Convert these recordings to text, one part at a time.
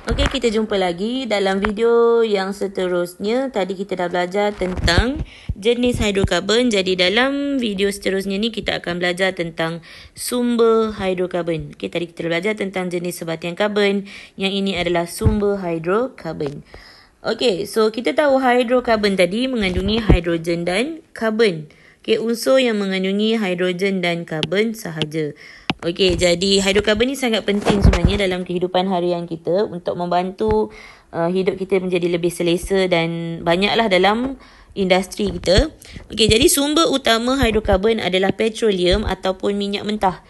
Okey, kita jumpa lagi dalam video yang seterusnya. Tadi kita dah belajar tentang jenis hidrokarbon. Jadi dalam video seterusnya ni kita akan belajar tentang sumber hidrokarbon. Okey, tadi kita belajar tentang jenis sebatian karbon. Yang ini adalah sumber hidrokarbon. Okey, so kita tahu hidrokarbon tadi mengandungi hidrogen dan karbon. Okey, unsur yang mengandungi hidrogen dan karbon sahaja. Okey, jadi hidrokarbon ni sangat penting sebenarnya dalam kehidupan harian kita untuk membantu hidup kita menjadi lebih selesa dan banyaklah dalam industri kita. Okey, jadi sumber utama hidrokarbon adalah petroleum ataupun minyak mentah.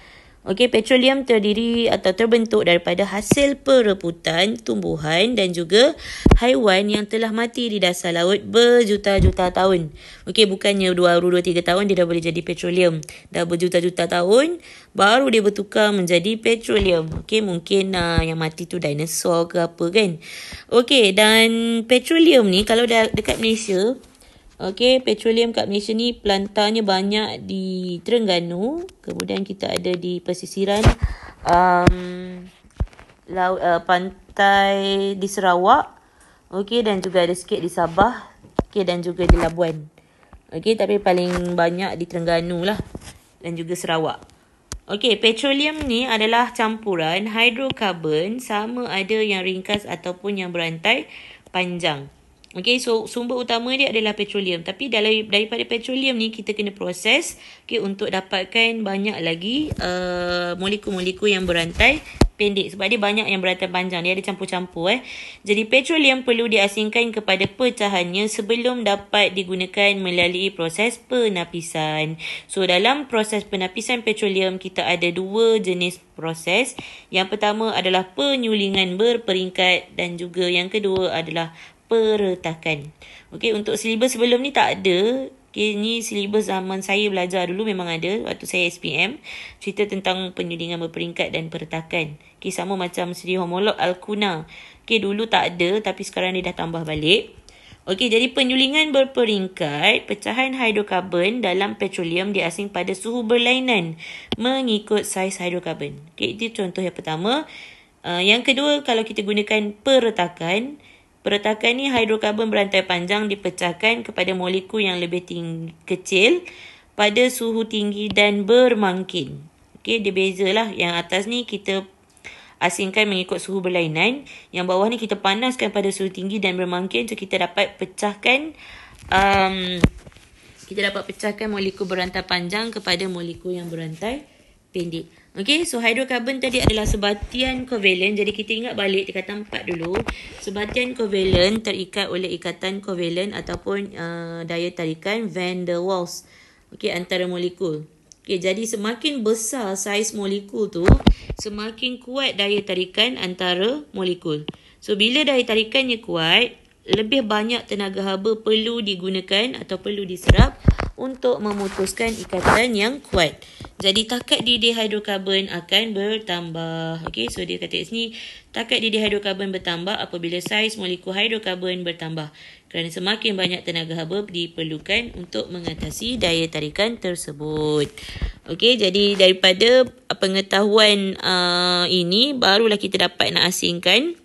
Okey, petroleum terdiri atau terbentuk daripada hasil perebutan tumbuhan dan juga haiwan yang telah mati di dasar laut berjuta-juta tahun. Okey, bukannya 2-3 tahun dia dah boleh jadi petroleum. Dah berjuta-juta tahun baru dia bertukar menjadi petroleum. Okey, mungkin yang mati tu dinosaur ke apa kan. Okey, dan petroleum ni kalau dekat Malaysia, okey, petroleum kat Malaysia ni plantanya banyak di Terengganu. Kemudian kita ada di pesisiran pantai di Sarawak. Okey, dan juga ada sikit di Sabah. Okey, dan juga di Labuan. Okey, tapi paling banyak di Terengganu lah. Dan juga Sarawak. Okey, petroleum ni adalah campuran hidrokarbon sama ada yang ringkas ataupun yang berantai panjang. Okay, so sumber utama dia adalah petroleum. Tapi daripada petroleum ni kita kena proses untuk dapatkan banyak lagi molekul-molekul yang berantai pendek. Sebab dia banyak yang berantai panjang. Dia ada campur-campur. Jadi petroleum perlu diasingkan kepada pecahannya sebelum dapat digunakan melalui proses penapisan. So dalam proses penapisan petroleum kita ada dua jenis proses. Yang pertama adalah penyulingan berperingkat dan juga yang kedua adalah peretakan. Okey, untuk silibus sebelum ni tak ada. Okey, ni silibus zaman saya belajar dulu memang ada waktu saya SPM, cerita tentang penyulingan berperingkat dan peretakan. Okey, sama macam siri homolog Al-Kuna. Okey, dulu tak ada tapi sekarang dia dah tambah balik. Okey, jadi penyulingan berperingkat, pecahan hidrokarbon dalam petroleum diasing pada suhu berlainan mengikut saiz hidrokarbon. Okey, itu contoh yang pertama. Yang kedua, kalau kita gunakan peretakan, peretakan ni hidrokarbon berantai panjang dipecahkan kepada molekul yang lebih kecil pada suhu tinggi dan bermangkin. Okey, dia bezalah. Yang atas ni kita asingkan mengikut suhu berlainan. Yang bawah ni kita panaskan pada suhu tinggi dan bermangkin. So kita dapat pecahkan molekul berantai panjang kepada molekul yang berantai pendek. Okey, so hidrokarbon tadi adalah sebatian kovalen. Jadi kita ingat balik tingkatan 4 dulu. Sebatian kovalen terikat oleh ikatan kovalen ataupun daya tarikan van der Waals. Okey, antara molekul. Okey, jadi semakin besar saiz molekul tu, semakin kuat daya tarikan antara molekul. So bila daya tarikannya kuat, lebih banyak tenaga haba perlu digunakan atau perlu diserap untuk memutuskan ikatan yang kuat. Jadi takat didih hidrokarbon akan bertambah. Okey, so dia kata kat sini takat didih hidrokarbon bertambah apabila saiz molekul hidrokarbon bertambah. Kerana semakin banyak tenaga haba diperlukan untuk mengatasi daya tarikan tersebut. Okey, jadi daripada pengetahuan ini barulah kita dapat nak asingkan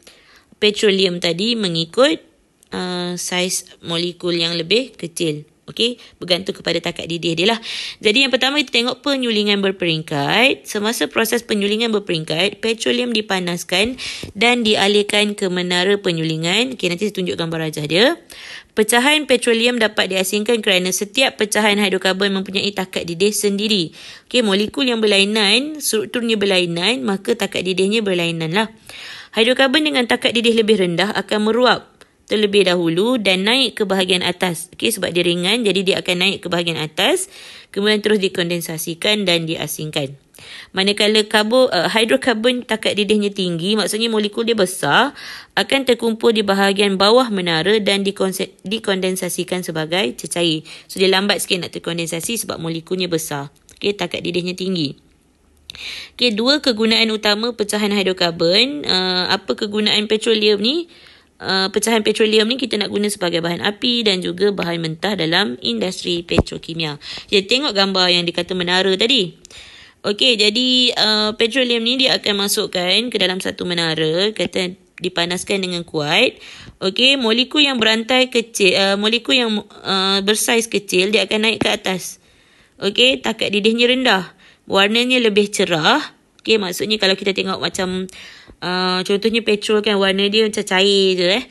petroleum tadi mengikut saiz molekul yang lebih kecil. Okey, bergantung kepada takat didih dia lah. Jadi yang pertama kita tengok penyulingan berperingkat. Semasa proses penyulingan berperingkat, petroleum dipanaskan dan dialihkan ke menara penyulingan. Okey, nanti saya tunjuk gambar rajah dia. Pecahan petroleum dapat diasingkan kerana setiap pecahan hidrokarbon mempunyai takat didih sendiri. Okey, molekul yang berlainan, strukturnya berlainan, maka takat didihnya berlainan lah. Hidrokarbon dengan takat didih lebih rendah akan meruap terlebih dahulu dan naik ke bahagian atas. Okey, sebab dia ringan, jadi dia akan naik ke bahagian atas, kemudian terus dikondensasikan dan diasingkan. Manakala hidrokarbon takat didihnya tinggi, maksudnya molekul dia besar, akan terkumpul di bahagian bawah menara dan dikondensasikan sebagai cecair. So dia lambat sikit nak terkondensasi sebab molekulnya besar. Okey, takat didihnya tinggi. Okey, dua kegunaan utama pecahan hidrokarbon. Apa kegunaan petroleum ni? Pecahan petroleum ni kita nak guna sebagai bahan api dan juga bahan mentah dalam industri petrokimia. Jadi tengok gambar yang dikata menara tadi. Okey, jadi petroleum ni dia akan masukkan ke dalam satu menara. Kata dipanaskan dengan kuat. Okey, molekul yang berantai kecil, molekul yang bersaiz kecil, dia akan naik ke atas. Okey, takat didihnya rendah. Warnanya lebih cerah. Okey, maksudnya kalau kita tengok macam contohnya petrol kan, warna dia macam cair je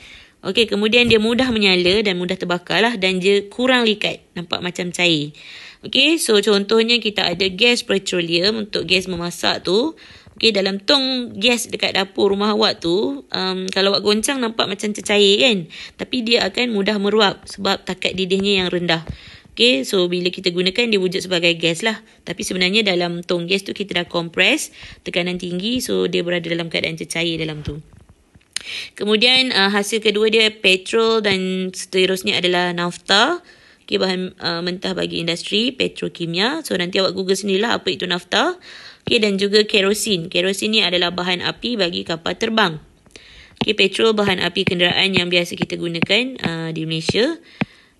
Okey, kemudian dia mudah menyala dan mudah terbakar lah, dan dia kurang likat, nampak macam cair. Okey, so contohnya kita ada gas petroleum untuk gas memasak tu. Okey, dalam tong gas dekat dapur rumah awak tu, kalau awak goncang nampak macam cair kan, tapi dia akan mudah meruap sebab takat didihnya yang rendah. Okey, so bila kita gunakan dia wujud sebagai gas lah, tapi sebenarnya dalam tong gas tu kita dah kompres, tekanan tinggi, so dia berada dalam keadaan cair dalam tu. Kemudian hasil kedua dia petrol, dan seterusnya adalah nafta. Okay, bahan mentah bagi industri petrokimia. So nanti awak google sendirilah apa itu nafta. Okay, dan juga kerosin. Kerosin ni adalah bahan api bagi kapal terbang. Okay, petrol bahan api kenderaan yang biasa kita gunakan di Malaysia.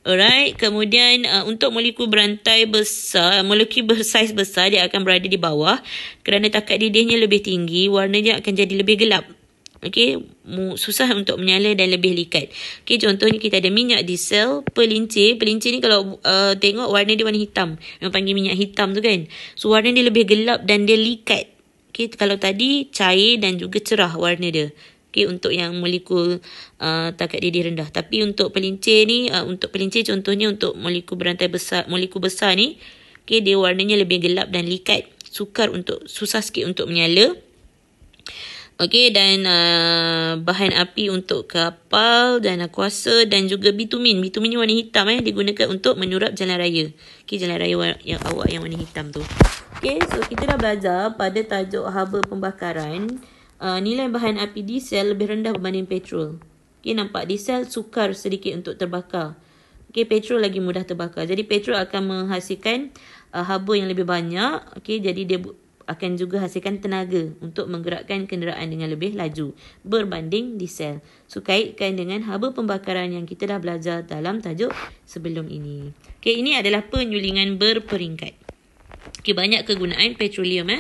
Alright, kemudian untuk molekul berantai besar, molekul bersaiz besar, dia akan berada di bawah. Kerana takat didihnya lebih tinggi, warnanya akan jadi lebih gelap. Okey, susah untuk menyala dan lebih likat. Okey, contohnya kita ada minyak diesel, pelincir. Pelincir ni kalau tengok warna dia warna hitam. Memang panggil minyak hitam tu kan. So warna dia lebih gelap dan dia likat. Okey, kalau tadi cair dan juga cerah warna dia. Okey, untuk yang molekul takat didih rendah. Tapi untuk pelincir ni, untuk pelincir contohnya untuk molekul berantai besar, molekul besar ni, okey, dia warnanya lebih gelap dan likat. Susah sikit untuk menyala. Okey, dan bahan api untuk kapal dan kuasa, dan juga bitumin. Bitumin ni warna hitam digunakan untuk menyurap jalan raya. Okey, jalan raya yang awak yang warna hitam tu. Okey, so kita dah belajar pada tajuk haba pembakaran. Nilai bahan api diesel lebih rendah berbanding petrol. Okey, nampak diesel sukar sedikit untuk terbakar. Okey, petrol lagi mudah terbakar. Jadi petrol akan menghasilkan haba yang lebih banyak. Okey, jadi dia akan juga hasilkan tenaga untuk menggerakkan kenderaan dengan lebih laju berbanding diesel. So, kaitkan dengan haba pembakaran yang kita dah belajar dalam tajuk sebelum ini. Okey, ini adalah penyulingan berperingkat. Okey, banyak kegunaan petroleum.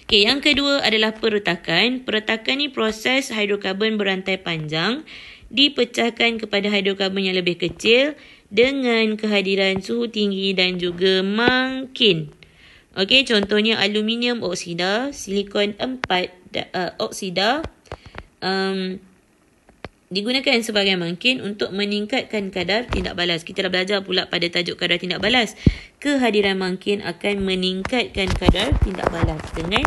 Okey, yang kedua adalah peretakan. Peretakan ni proses hidrokarbon berantai panjang dipecahkan kepada hidrokarbon yang lebih kecil dengan kehadiran suhu tinggi dan juga makin. Okey, contohnya aluminium oksida, silikon 4 oksida digunakan sebagai makin untuk meningkatkan kadar tindak balas. Kita dah belajar pula pada tajuk kadar tindak balas. Kehadiran makin akan meningkatkan kadar tindak balas dengan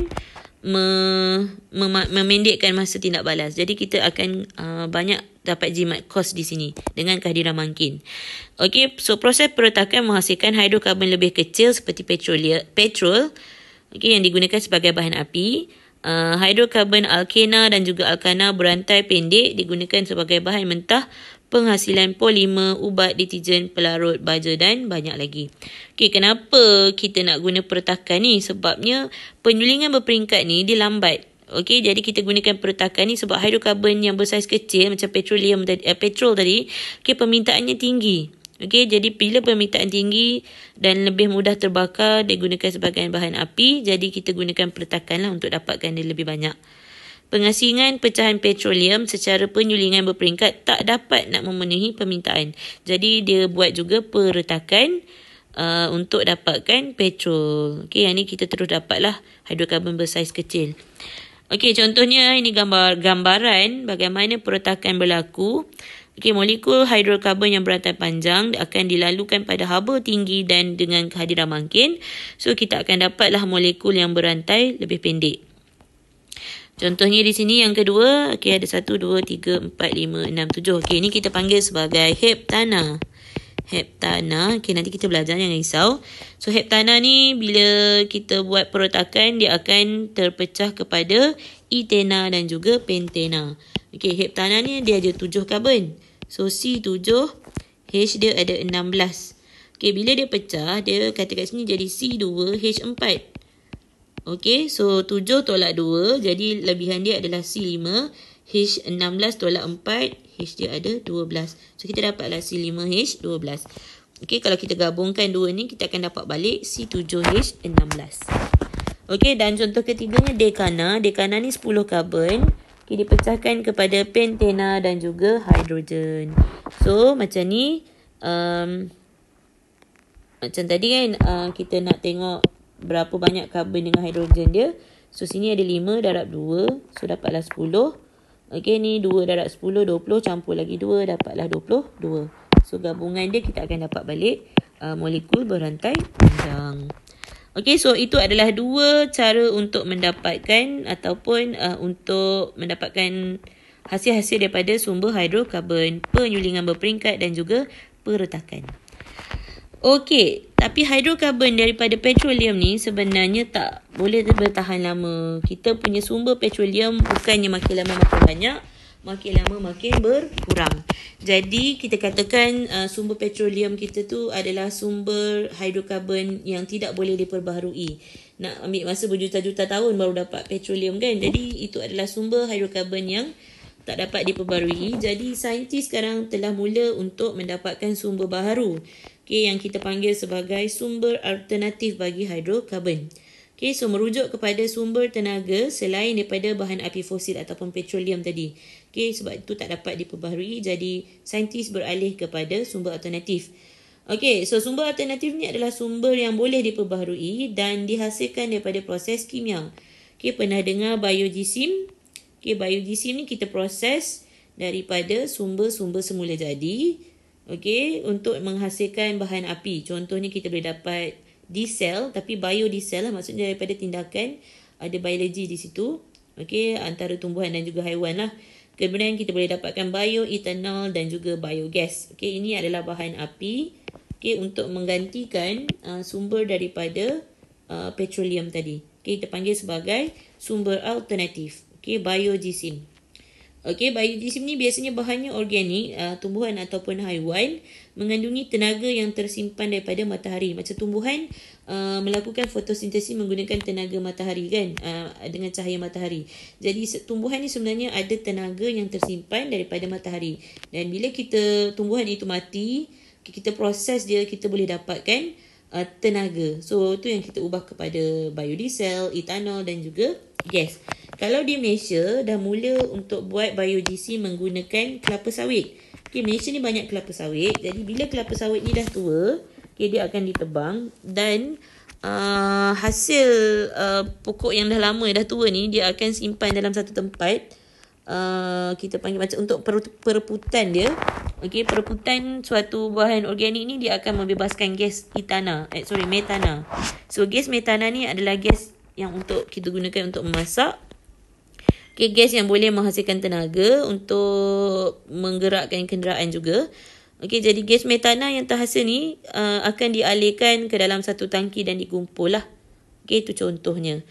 memendekkan masa tindak balas. Jadi kita akan banyak dapat jimat kos di sini dengan kehadiran makin. Okey, so proses peretakan menghasilkan hidrokarbon lebih kecil seperti petrol, okey, yang digunakan sebagai bahan api. Hidrokarbon alkena dan juga alkana berantai pendek digunakan sebagai bahan mentah penghasilan polimer, ubat, deterjen, pelarut, baja dan banyak lagi. Okey, kenapa kita nak guna peretakan ni? Sebabnya penyulingan berperingkat ni dia lambat. Okey, jadi kita gunakan peretakan ni sebab hidrokarbon yang bersaiz kecil macam petrol tadi, okey, permintaannya tinggi. Okey, jadi bila permintaan tinggi dan lebih mudah terbakar, digunakan sebagai bahan api, jadi kita gunakan peretakan lah untuk dapatkan dia lebih banyak. Pengasingan pecahan petroleum secara penyulingan berperingkat tak dapat nak memenuhi permintaan. Jadi dia buat juga peretakan untuk dapatkan petrol. Okey, yang ni kita terus dapatlah hidrokarbon bersaiz kecil. Okey, contohnya ini gambaran bagaimana peretakan berlaku. Okey, molekul hidrokarbon yang berantai panjang akan dilalukan pada haba tinggi dan dengan kehadiran makin. So, kita akan dapatlah molekul yang berantai lebih pendek. Contohnya di sini yang kedua, okey, ada 1, 2, 3, 4, 5, 6, 7. Okey, ini kita panggil sebagai heptana. Heptana, okey, nanti kita belajar, jangan risau. So, heptana ni bila kita buat peretakan, dia akan terpecah kepada etena dan juga pentena. Okey, heptana ni dia ada 7 karbon. So, C7, H dia ada 16. Okey, bila dia pecah, dia kata kat sini jadi C2, H4. Okey, so 7 tolak 2, jadi lebihan dia adalah C5, H16 tolak 4, H dia ada 12. So, kita dapatlah C5H12. Okey, kalau kita gabungkan dua ni, kita akan dapat balik C7H16. Okey, dan contoh ketiganya dekana. Dekana ni 10 karbon. dipecahkan kepada pentana dan juga hidrogen. So macam ni, macam tadi kan, kita nak tengok berapa banyak karbon dengan hidrogen dia. So sini ada 5 darab 2, so dapatlah 10. Okey, ni 2 darab 10, 20, campur lagi 2, dapatlah 22. So gabungan dia kita akan dapat balik molekul berantai panjang. Okey, so itu adalah 2 cara untuk mendapatkan ataupun untuk mendapatkan hasil-hasil daripada sumber hidrokarbon, penyulingan berperingkat dan juga peretakan. Okey, tapi hidrokarbon daripada petroleum ni sebenarnya tak boleh bertahan lama. Kita punya sumber petroleum bukannya makin lama makin banyak, makin lama makin berkurang. Jadi kita katakan sumber petroleum kita tu adalah sumber hidrokarbon yang tidak boleh diperbaharui. Nak ambil masa berjuta-juta tahun baru dapat petroleum kan. Jadi itu adalah sumber hidrokarbon yang tak dapat diperbaharui. Jadi saintis sekarang telah mula untuk mendapatkan sumber baharu, yang kita panggil sebagai sumber alternatif bagi hidrokarbon. So merujuk kepada sumber tenaga selain daripada bahan api fosil ataupun petroleum tadi. Sebab itu tak dapat diperbaharui, jadi saintis beralih kepada sumber alternatif. So sumber alternatif ni adalah sumber yang boleh diperbaharui dan dihasilkan daripada proses kimia. Pernah dengar biogesim? Biogesim ni kita proses daripada sumber-sumber semula jadi, untuk menghasilkan bahan api. Contohnya kita boleh dapat diesel, tapi biodiesel lah, maksudnya daripada tindakan ada biologi di situ, antara tumbuhan dan juga haiwan lah. Kemudian kita boleh dapatkan bioethanol dan juga biogas. Ini adalah bahan api untuk menggantikan sumber daripada petroleum tadi. Kita panggil sebagai sumber alternatif, biogesim. Biogesim ni biasanya bahannya organik, tumbuhan ataupun haiwan, mengandungi tenaga yang tersimpan daripada matahari. Macam tumbuhan melakukan fotosintesis menggunakan tenaga matahari kan, dengan cahaya matahari. Jadi tumbuhan ni sebenarnya ada tenaga yang tersimpan daripada matahari. Dan bila tumbuhan itu mati, kita proses dia, kita boleh dapatkan tenaga. So tu yang kita ubah kepada biodiesel, etanol dan juga gas. Kalau di Malaysia dah mula untuk buat biogesim menggunakan kelapa sawit. Malaysia ni banyak kelapa sawit. Jadi bila kelapa sawit ni dah tua, dia akan ditebang dan hasil pokok yang dah lama, dah tua ni, dia akan simpan dalam satu tempat. Kita panggil macam untuk pereputan dia. Pereputan suatu bahan organik ni dia akan membebaskan gas metana. So gas metana ni adalah gas yang untuk kita gunakan untuk memasak. Gas yang boleh menghasilkan tenaga untuk menggerakkan kenderaan juga. Jadi gas metana yang terhasil ni akan dialihkan ke dalam satu tangki dan dikumpul lah. Itu contohnya.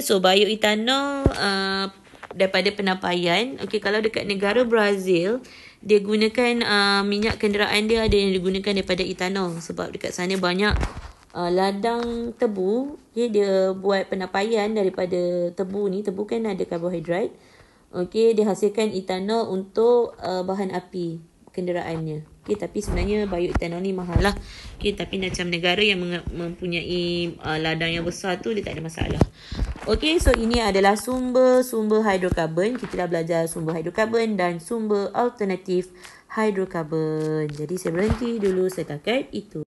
So bioethanol daripada penampaian. Kalau dekat negara Brazil, dia gunakan minyak kenderaan dia ada yang digunakan daripada etanol. Sebab dekat sana banyak ladang tebu. Dia buat penampaian daripada tebu ni. Tebu kan ada karbohidrat. Dia hasilkan etanol untuk bahan api kenderaannya. Tapi sebenarnya bioetanol ni mahal lah. Tapi macam negara yang mempunyai ladang yang besar tu, dia tak ada masalah. So ini adalah sumber-sumber hidrokarbon. Kita dah belajar sumber hidrokarbon dan sumber alternatif hidrokarbon. Jadi saya berhenti dulu setakat itu.